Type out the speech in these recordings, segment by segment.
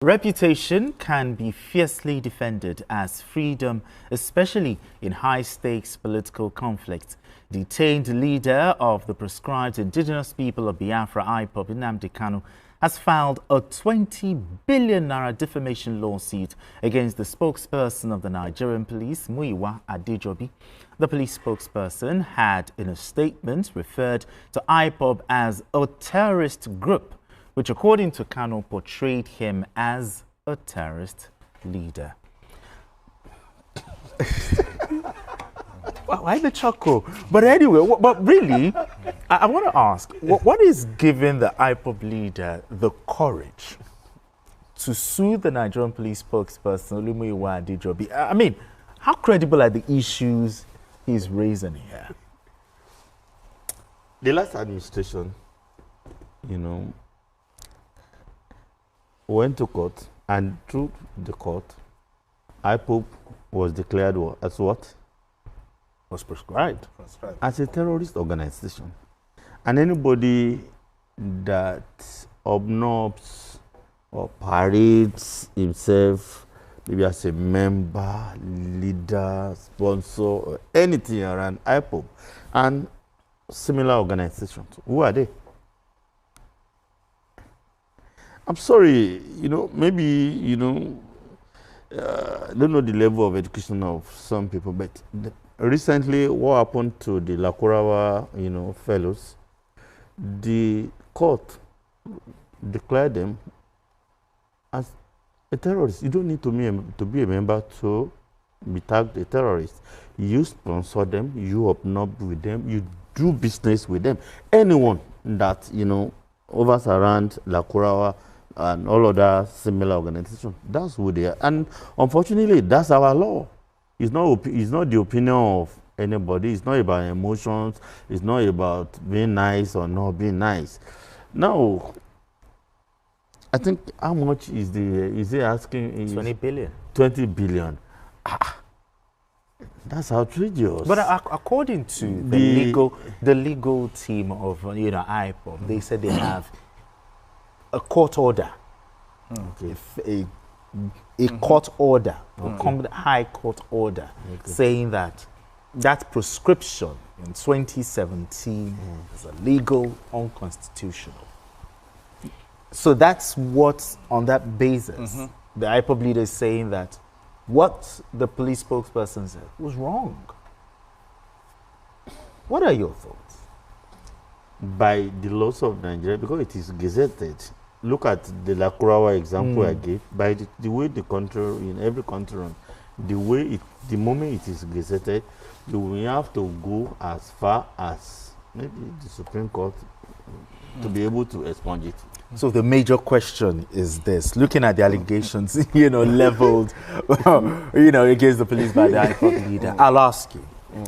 Reputation can be fiercely defended as freedom, especially in high-stakes political conflicts. Detained leader of the proscribed indigenous people of Biafra, Nnamdi Kanu, has filed a 20 billion naira defamation lawsuit against the spokesperson of the Nigerian police, Muyiwa Adejobi. The police spokesperson had, in a statement, referred to IPOB as a terrorist group, which, according to Kanu, portrayed him as a terrorist leader. Why the chuckle? But anyway, but really, I want to ask, what is giving the IPOB leader the courage to sue the Nigerian police spokesperson, Muyiwa Adejobi? I mean, how credible are the issues he's raising here? The last administration, went to court, and through the court, IPOB was declared as what? Was prescribed as a terrorist organization. And anybody that obnobs or parades himself, maybe as a member, leader, sponsor, or anything around IPOB and similar organizations, who are they? I'm sorry, maybe, I don't know the level of education of some people, but recently what happened to the Lakurawa, fellows, the court declared them as a terrorist. You don't need to be a member to be tagged a terrorist. You sponsor them, you obnob with them, you do business with them. Anyone that, hovers around Lakurawa and all other similar organizations, that's who they are. And unfortunately, that's our law. It's not the opinion of anybody. It's not about emotions. It's not about being nice or not being nice. Now, I think how much is he asking? 20 billion. 20 billion. That's outrageous. But according to the legal team of IPOB, they said they have a court order, a court order, a high court order, saying that prescription in 2017 is illegal, unconstitutional. So that's what, on that basis, the IPOB leader is saying that what the police spokesperson said was wrong. What are your thoughts? By the laws of Nigeria, because it is gazetted. Look at the Lakurawa example I gave. By the way the country, in every country, the moment it is gazetted, you will have to go as far as maybe the Supreme Court to be able to expunge it. So the major question is this: looking at the allegations, leveled, against the police by the IPOB leader, I'll ask you: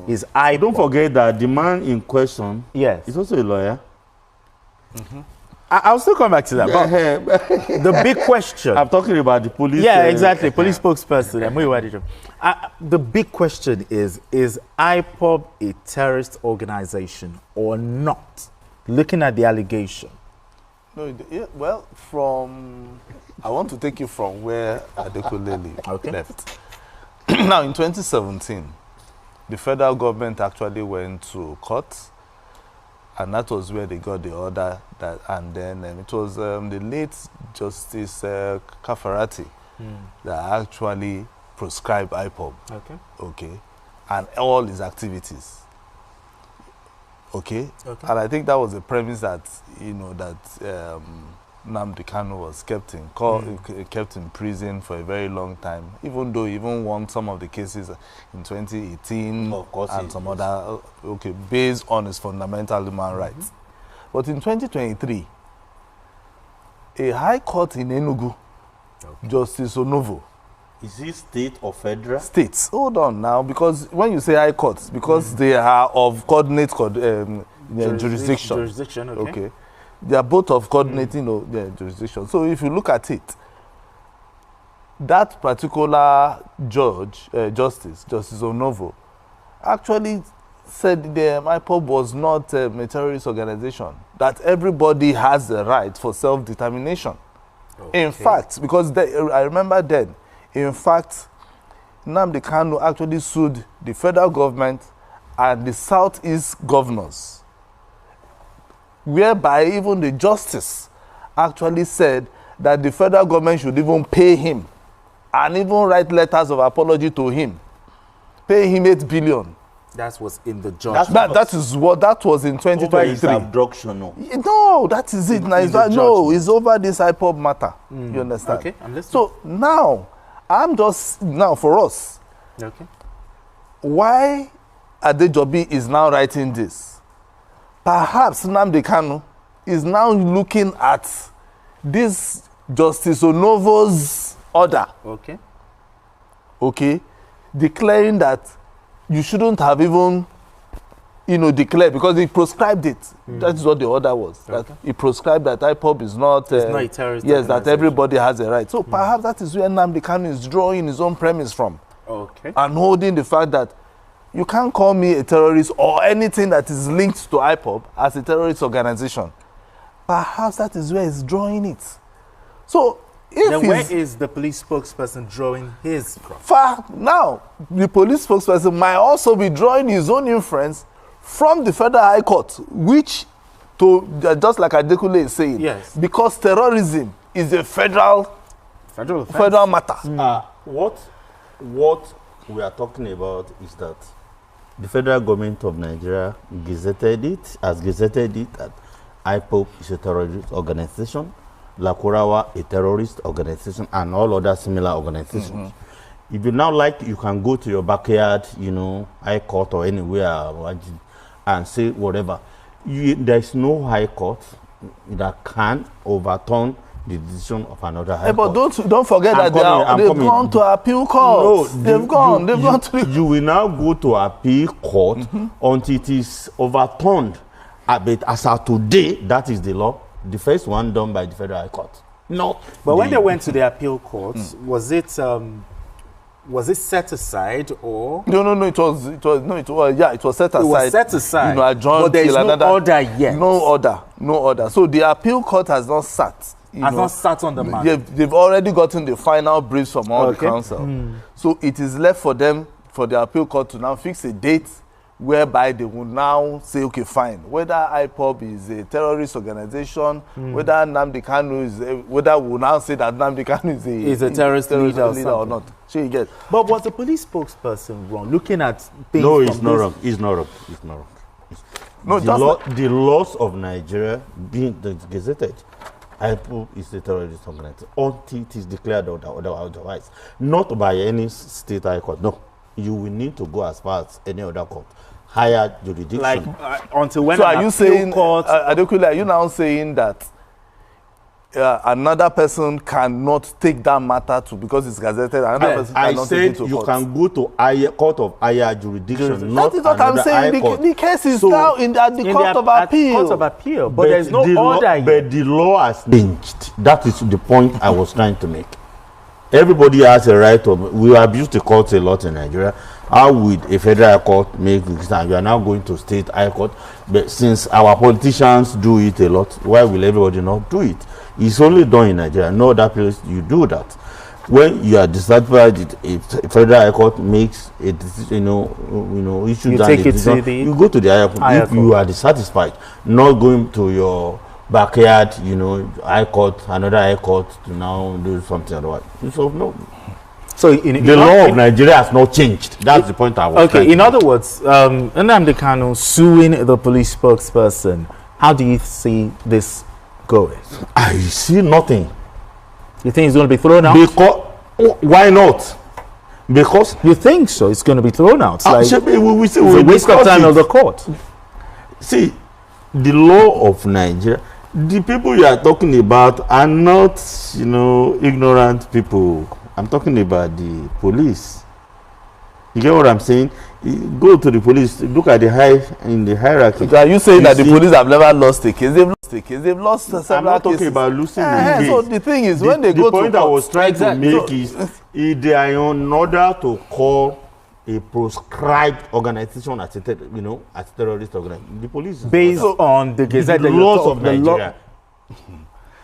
is IPOB? Don't forget that the man in question, is also a lawyer. I'll still come back to that. But the big question. I'm talking about the police. Yeah, exactly. Police spokesperson. The big question is IPOB a terrorist organization or not? Looking at the allegation. No, well, I want to take you from where Adekunle left. Now, in 2017, the federal government actually went to court, and that was where they got the order. And then it was the late Justice Kafarati that actually proscribed IPOB. Okay, and all his activities. Okay. And I think that was the premise that Nnamdi Kanu was kept in prison for a very long time, even though he even won some of the cases in 2018 and some other based on his fundamental human rights. But in 2023, a high court in Enugu, Justice Onovo. Is it state or federal? States. Hold on now, because when you say high courts, because they are of coordinate jurisdiction. Jurisdiction, okay. They are both of coordinating jurisdiction. So if you look at it, that particular Justice Onovo, actually said the IPOB was not a terrorist organization, that everybody has the right for self-determination. Okay. In fact, because I remember then, in fact, Nnamdi Kanu actually sued the federal government and the Southeast governors, whereby even the justice actually said that the federal government should even pay him and even write letters of apology to him, pay him 8 billion. That was in the judgment. That was in 2023. Over his abduction, no? No, that is it. No, it's over this IPOB matter. You understand? Okay, I'm listening. So now, for us, okay, why Adejobi is now writing this? Perhaps Nnamdi Kanu is now looking at this Justice Onovo's order. Okay. Okay, declaring that you shouldn't have even, declared, because he proscribed it. That is what the order was. Okay. That he proscribed that IPOB is not a terrorist. Yes, that everybody has a right. So perhaps that is where Nnamdi Kanu is drawing his own premise from. Okay. And holding the fact that you can't call me a terrorist or anything that is linked to IPOB as a terrorist organization. Perhaps that is where he's drawing it. So, then where is the police spokesperson drawing his from? Now, the police spokesperson might also be drawing his own inference from the Federal High Court, which, just like Adekule is saying, yes, because terrorism is a federal matter. What we are talking about is that the federal government of Nigeria gazetted it that IPOB is a terrorist organization, Lakurawa a terrorist organization, and all other similar organizations. If you now like, you can go to your backyard, high court or anywhere and say whatever. There is no high court that can overturn the decision of another high court. But don't forget that they've gone to appeal court. No, they've gone to... You will now go to appeal court until it is overturned. But as of today, that is the law. The first one done by the Federal High Court. No. But when they went to the appeal court, was it set aside or? No. It was set aside. It was set aside. Adjourned. But there is no order yet. No order. So the appeal court has not sat. Has not sat on the matter. They've already gotten the final briefs from all the council. So it is left for them, for the appeal court to now fix a date whereby they will now say, okay, fine, whether IPOB is a terrorist organization, whether Nnamdi Kanu is, whether we will now say that Nnamdi Kanu is a terrorist leader or not. So you get. But was the police spokesperson wrong? Looking at things. No, it's not wrong. It's not wrong. It's not wrong. No, the laws of Nigeria being gazetted, IPOB is a terrorist organization until it is declared otherwise, not by any state high court. No, you will need to go as far as any other court. Higher jurisdiction. Like until when? So are you saying, Adekule, are you now saying that another person cannot take that matter to, because it's gazetted, another person cannot take it to court? I said you can go to court of higher jurisdiction. That is what I'm saying. The case is now at the court of appeal. Court of appeal, but there's no order yet. But the law has changed. That is the point I was trying to make. Everybody has a right to. We abuse the courts a lot in Nigeria. How would a federal court make this? And you are now going to state high court. But since our politicians do it a lot, why will everybody not do it? It's only done in Nigeria. No other place you do that. When you are dissatisfied, if a federal high court makes a decision, issues a decision, you go to the higher court. If you are dissatisfied, not going to your backyard, high court, another high court to now do something otherwise. So no. So the law of Nigeria has not changed. That's the point I was trying to in other words, Nnamdi Kanu suing the police spokesperson. How do you see this going? I see nothing. You think it's going to be thrown out? Because why not? Because you think so. It's going to be thrown out. It's a waste of time of the court. See, the law of Nigeria. The people you are talking about are not, ignorant people. I'm talking about the police. You get what I'm saying? Go to the police. Look at the hierarchy. So are you saying that the police have never lost a case? They've lost a case. They've lost several cases. I'm not talking about losing a case. So the thing is, when they go to court, the point I was trying to make is, they are in order to call a proscribed organization as a terrorist organization. The police based on the Gazette laws of Nigeria.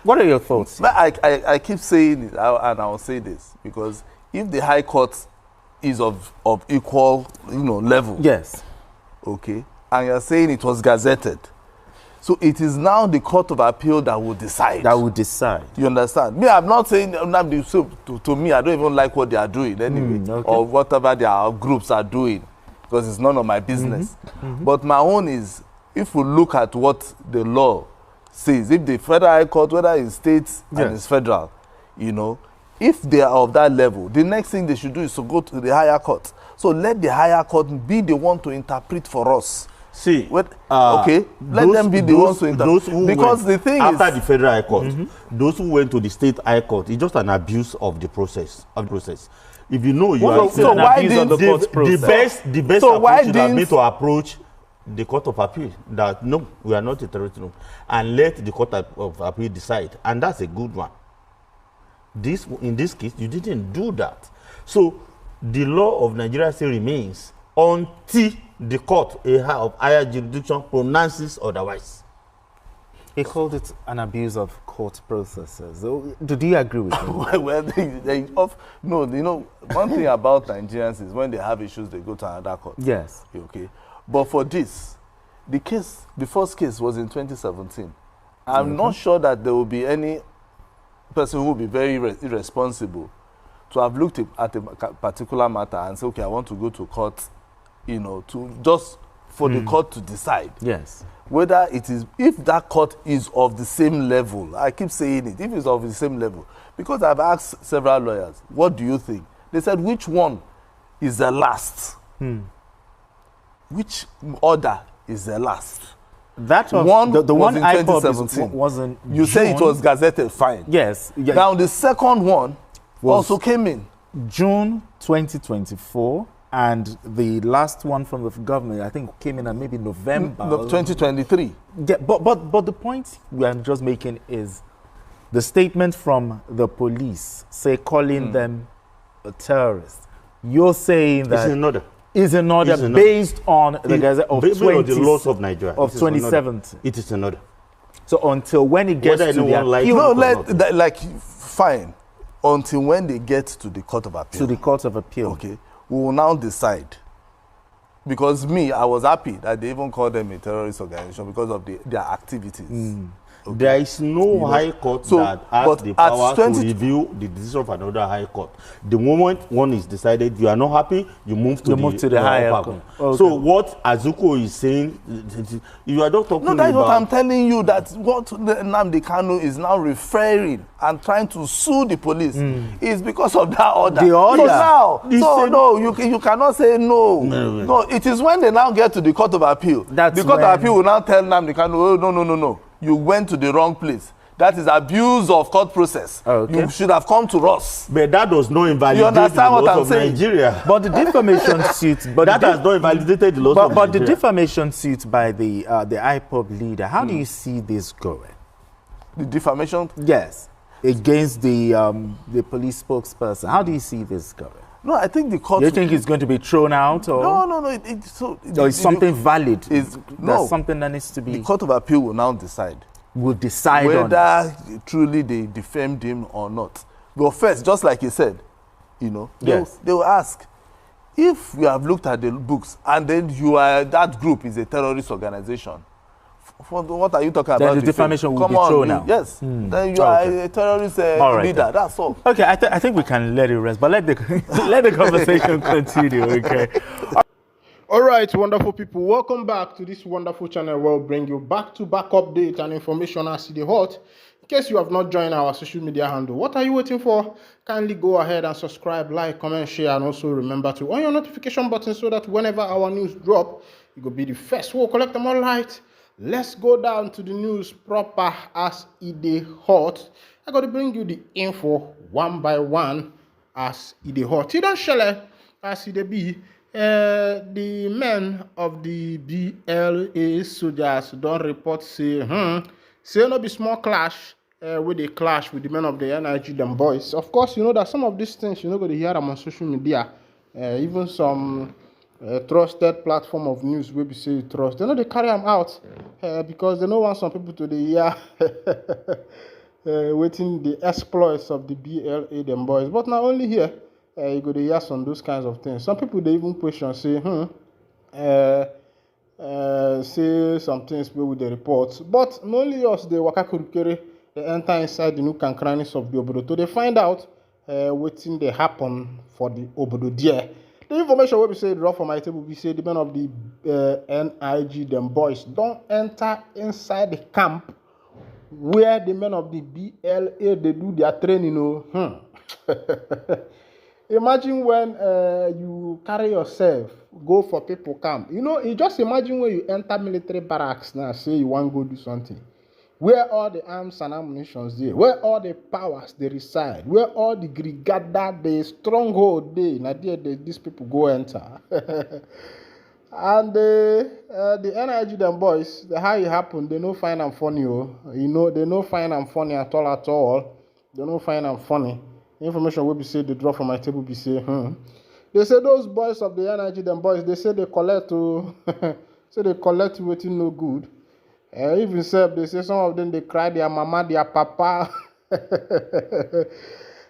What are your thoughts? But I keep saying it, and I'll say this, because if the High Court is of equal, level. Yes. Okay. And you're saying it was gazetted. So it is now the Court of Appeal that will decide. That will decide. You understand? Me, I'm not saying Nnamdi, so to me, I don't even like what they are doing anyway, okay. or whatever their groups are doing, because it's none of my business. But my own is, if we look at what the law says, if the Federal High Court, whether it's state and it's federal, if they are of that level, the next thing they should do is to go to the higher court. So let the higher court be the one to interpret for us. See, okay, let them be the ones to interpret. Because the thing is, after the Federal High Court, those who went to the State High Court, it's just an abuse of the process. If you know you are so why didn't the best so approach should have been to approach the Court of Appeal that no, we are not a territory, and let the Court of Appeal decide, and that's a good one. In this case, you didn't do that. So the law of Nigeria still remains until the court of higher jurisdiction pronounces otherwise. He called it an abuse of court processes. Do you agree with me? Well, no, one thing about Nigerians is when they have issues, they go to another court. Yes. Okay. But for this, the first case was in 2017. I'm not sure that there will be any person who will be very irresponsible to have looked at a particular matter and say, okay, I want to go to court, to just for the court to decide. Yes. Whether if that court is of the same level. I keep saying it, if it's of the same level. Because I've asked several lawyers, what do you think? They said, which one is the last? Which order is the last? That was the one in 2017. Wasn't you say it was gazetted, fine. Yes. Now the second one also came in June 2024, and the last one from the government, I think, came in at maybe November 2023. Yeah, but the point we are just making is the statement from the police, calling them a terrorist. You're saying that is another based on the Gazette of the laws of Nigeria of 2017. It is another. So until when it gets to the appeal, fine. Until when they get to the Court of Appeal. To the Court of Appeal. Okay. We will now decide. Because I was happy that they even called them a terrorist organization because of their activities. Okay. There is no high court that has the power to review the decision of another high court. The moment one is decided, you are not happy, you move to the higher court. Okay. So what Azuko is saying, you are not talking about... No, that's what I'm telling you, that what Nnamdi Kanu is now referring and trying to sue the police is because of that order. The order. You cannot say no. No, it is when they now get to the Court of Appeal. The Court of Appeal will now tell Nnamdi Kanu, oh, no. You went to the wrong place. That is abuse of court process. Okay. You should have come to us. But that does not invalidate the laws of Nigeria. But the defamation suit... that has not invalidated the laws of Nigeria. But the defamation suit by the IPOB leader, how do you see this going? The defamation? Yes. Against the police spokesperson. How do you see this going? No, I think the court... You think it's going to be thrown out? Or? No. It's something valid? There's something that needs to be... The Court of Appeal will now decide. Will decide whether truly they defamed him or not. But first, just like he said, they will ask, if we have looked at the books and then that group is a terrorist organization, what are you talking about? The defamation will be thrown out. Yes. Then you are a terrorist leader. That's all. Okay, I think we can let it rest, but let the conversation continue. Okay. All right, wonderful people. Welcome back to this wonderful channel where we'll bring you back-to-back updates and information as they hot. In case you have not joined our social media handle, what are you waiting for? Kindly go ahead and subscribe, like, comment, share, and also remember to on your notification button so that whenever our news drop, you will be the first. We'll collect them all right. Let's go down to the news proper as it is hot. I got to bring you the info one by one as it is hot. You don't share it as it be. The men of the BLA soldiers don't report say no be small clash with the clash with the men of the NIG them boys. Of course, you know that some of these things you're not going to hear them on social media. Even some trusted platform of news where we say you trust. They know they carry them out because they don't want some people to hear waiting the exploits of the BLA them boys. But not only here, you go to hear on those kinds of things. Some people they even question say, say some things with the reports. But not only us, the waka kurukere, they enter inside the nook and crannies of the obodo. So they find out waiting they happen for the obodo there. The information we say draw from my table, we say the men of the NIG them boys don't enter inside the camp where the men of the BLA they do their training. Imagine when you carry yourself, go for people camp. You just imagine when you enter military barracks now, say you want to go do something. Where all the arms and ammunition there, where all the powers they reside, where all the brigada, the stronghold they, now there these people go enter. And the NIG them boys, how it happened, they no find them funny. They no find them funny at all. They no find them funny. The information will be said, they draw from my table, be say, They say those boys of the NIG them boys, they say they collect to, say they collect waiting no good. Even said they say some of them they cry their mama, their papa. The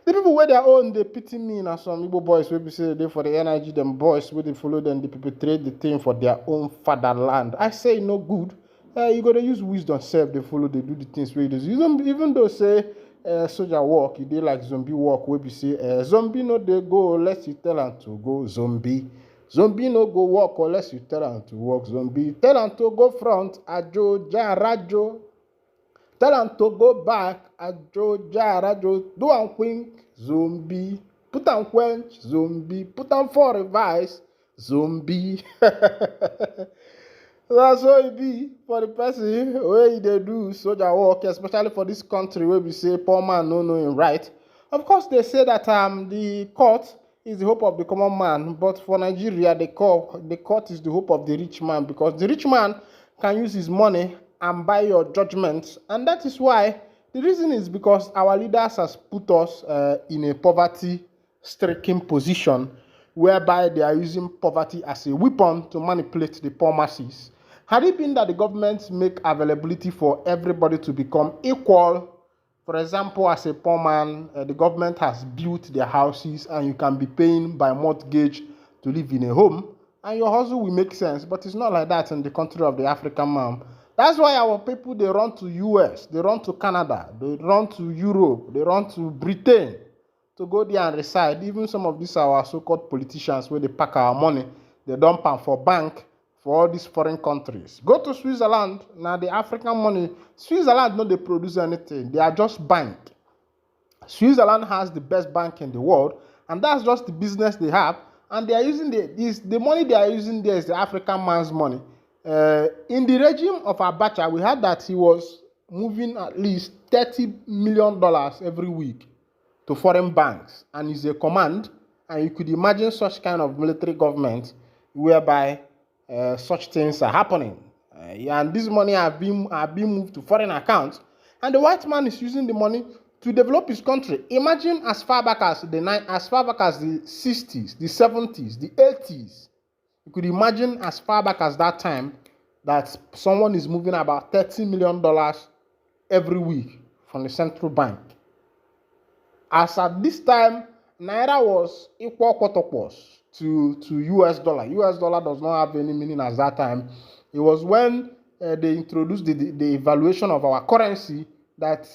people where their own they pity me and some Igbo boys will be say they for the NIG them boys where they follow them, they perpetrate the thing for their own fatherland. I say no good. You gotta use wisdom self, they follow, they do the things where they do. Even though say soldier walk, you dey like zombie walk, where we say zombie no they go unless you tell them to go zombie. Zombie no go walk unless you tell them to walk zombie. Tell them to go front, ajo, ja, rajo. Tell them to go back, ajo, ja, rajo. Do and wink, zombie. Put and quench, zombie. Put and for revise, zombie. That's how it be for the person where they do soldier work, especially for this country where we say poor man no knowing right. Of course, they say that the court is the hope of the common man, but for Nigeria, the court is the hope of the rich man, because the rich man can use his money and buy your judgment, and that is why the reason is because our leaders has put us in a poverty-stricken position, whereby they are using poverty as a weapon to manipulate the poor masses. Had it been that the government make availability for everybody to become equal, for example, as a poor man, the government has built their houses and you can be paying by mortgage to live in a home, and your hustle will make sense, but it's not like that in the country of the African man. That's why our people, they run to US, they run to Canada, they run to Europe, they run to Britain to go there and reside. Even some of these our so-called politicians, where they pack our money, they dump them for bank for all these foreign countries. Go to Switzerland, now the African money, Switzerland no they produce anything, they are just bank. Switzerland has the best bank in the world, and that's just the business they have, and they are using the money they are using there is the African man's money. In the regime of Abacha, we had that he was moving at least $30 million every week to foreign banks, and it's a command, and you could imagine such kind of military government whereby such things are happening, and this money have been moved to foreign accounts, and the white man is using the money to develop his country. Imagine as far back as the 60s, the 70s, the 80s. You could imagine as far back as that time that someone is moving about $30 million every week from the central bank. As at this time, Naira was equal quarterpos to US dollar. US dollar does not have any meaning at that time. It was when they introduced the evaluation of our currency that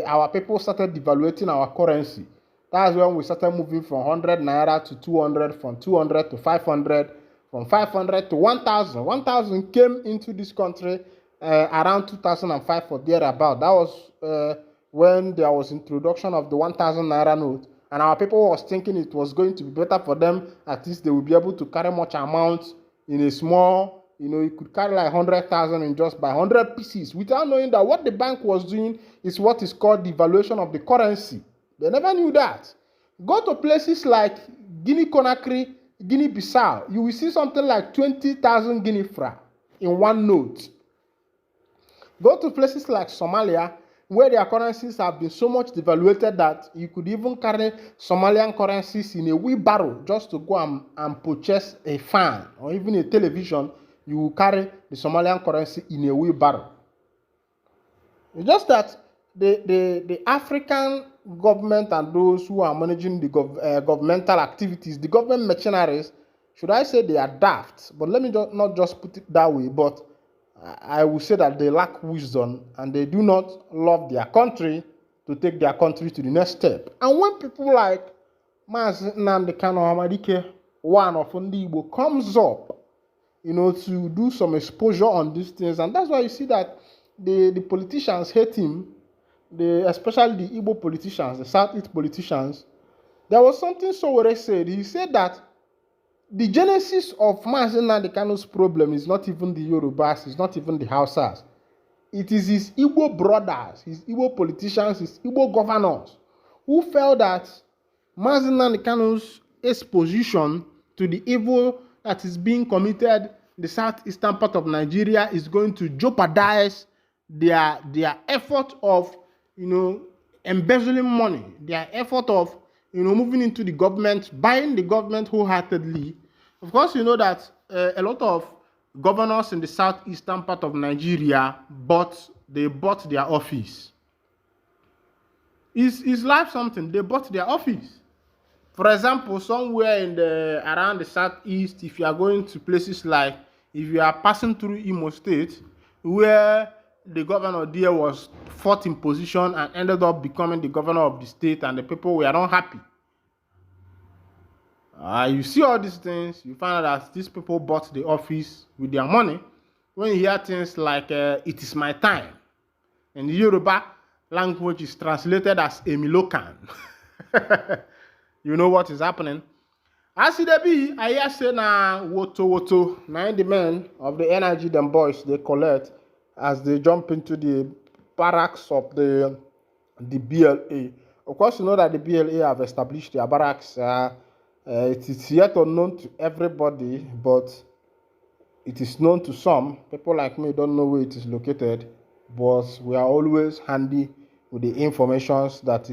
our people started devaluating our currency. That's when we started moving from 100 Naira to 200, from 200 to 500, from 500 to 1,000. 1,000 came into this country around 2005 or thereabout. That was when there was introduction of the 1,000 Naira note, and our people was thinking it was going to be better for them. At least they will be able to carry much amount in a small, you could carry like 100,000 in just by 100 pieces, without knowing that what the bank was doing is what is called devaluation of the currency. They never knew that. Go to places like Guinea-Conakry, Guinea-Bissau, you will see something like 20,000 Guinea franc in one note. Go to places like Somalia, where their currencies have been so much devaluated that you could even carry Somalian currencies in a wheelbarrow just to go and purchase a fan or even a television. You will carry the Somalian currency in a wheelbarrow. It's just that the African government and those who are managing the governmental activities, the government mercenaries, should I say they are daft? But let me not just put it that way, but I will say that they lack wisdom and they do not love their country to take their country to the next step. And when people like Nnamdi Kanu, one of Ndigbo, comes up, to do some exposure on these things, and that's why you see that the politicians hate him, especially the Igbo politicians, the Southeast politicians. There was something Sowore said. He said that the genesis of Nnamdi Kanu's problem is not even the Yorubas, it's not even the Hausas. It is his Igbo brothers, his Igbo politicians, his Igbo governors, who felt that Nnamdi Kanu's exposition to the evil that is being committed in the southeastern part of Nigeria is going to jeopardize their effort of embezzling money, their effort of moving into the government, buying the government wholeheartedly. Of course, you know that a lot of governors in the southeastern part of Nigeria bought their office. Is life something? They bought their office. For example, somewhere around the southeast, if you are going to places like, if you are passing through Imo State, where the governor there was fourth in position and ended up becoming the governor of the state, and the people were not happy. You see all these things, you find out that these people bought the office with their money. When you hear things like, it is my time, and the Yoruba language is translated as Emilokan, you know what is happening. As it be, I hear say na woto, na the men of the energy them boys they collect as they jump into the barracks of the BLA. Of course, you know that the BLA have established their barracks. It is yet unknown to everybody, but it is known to some. People like me don't know where it is located, but we are always handy with the information that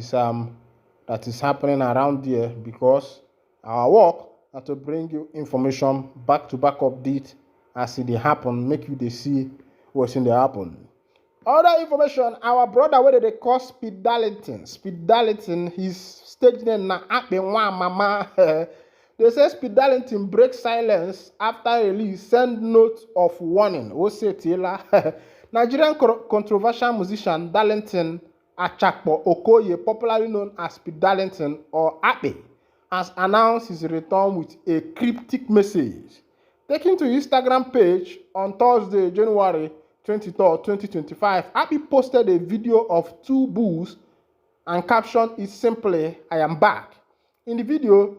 is happening around there, because our work is to bring you information back-to-back update as it happen, make you see what's in the happen. Other information, our brother, whether they call Speed Darlington, his stage name na Akbenwa Mama. They say Speed Darlington breaks silence after release, send note of warning. Nigerian controversial musician Darlington Achakpo Okoye, popularly known as Speed Darlington or Akbe, has announced his return with a cryptic message. Taken to Instagram page on Thursday, January 23rd, 2025, Happy posted a video of two bulls and captioned it simply, "I am back." In the video,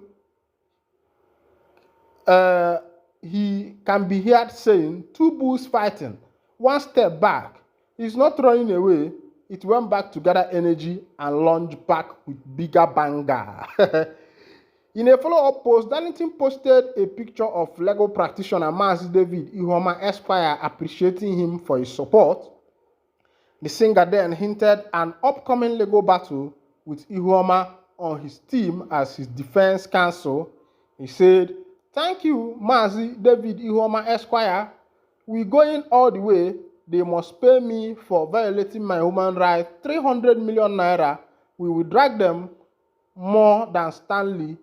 he can be heard saying, "Two bulls fighting, one step back. It's not running away. It went back to gather energy and launch back with bigger banger." In a follow-up post, Darlington posted a picture of Lego practitioner Mazi David Ihoma Esquire appreciating him for his support. The singer then hinted an upcoming Lego battle with Ihoma on his team as his defense counsel. He said, "Thank you, Mazi David Ihoma Esquire. We're going all the way. They must pay me for violating my human rights 300 million naira. We will drag them more than Stanley.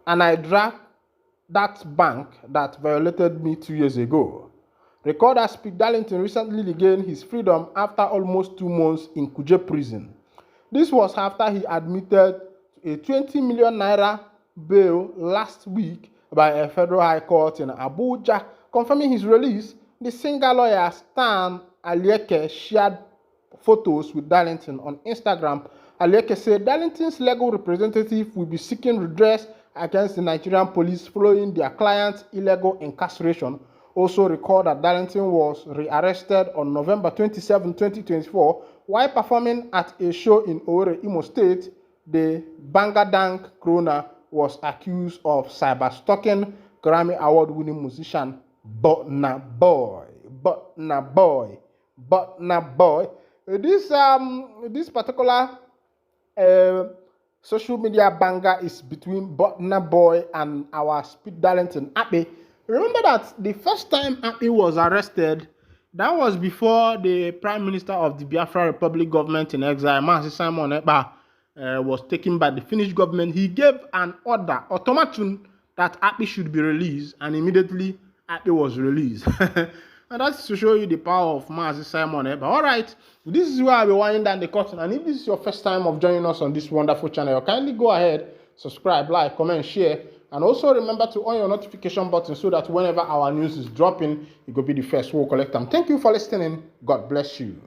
And I dragged that bank that violated me 2 years ago." Recorder Speed Darlington recently regained his freedom after almost 2 months in Kuje prison. This was after he admitted to a 20 million naira bail last week by a federal high court in Abuja. Confirming his release, the singer lawyer Stan Alieke shared photos with Darlington on Instagram. Alieke said Darlington's legal representative will be seeking redress against the Nigerian police following their client's illegal incarceration. Also recalled that Darlington was rearrested on November 27, 2024, while performing at a show in Owerri, Imo State. The Bangadank crooner was accused of cyber-stalking Grammy Award-winning musician Burna Boy. This particular social media banger is between Burna Boy and our Speed Darlington Akbe. Remember that the first time Akbe was arrested, That was before the Prime Minister of the Biafra Republic government in exile, Mazi Simon Ekpa, was taken by the Finnish government. He gave an order, ultimatum, that Akpi should be released, and immediately Akpi was released. And that's to show you the power of Mazi Simon Ekpa. All right, this is where I'll be winding down the curtain. And if this is your first time of joining us on this wonderful channel, kindly go ahead, subscribe, like, comment, share. And also remember to on your notification button so that whenever our news is dropping, it will be the first we'll collect them. Thank you for listening. God bless you.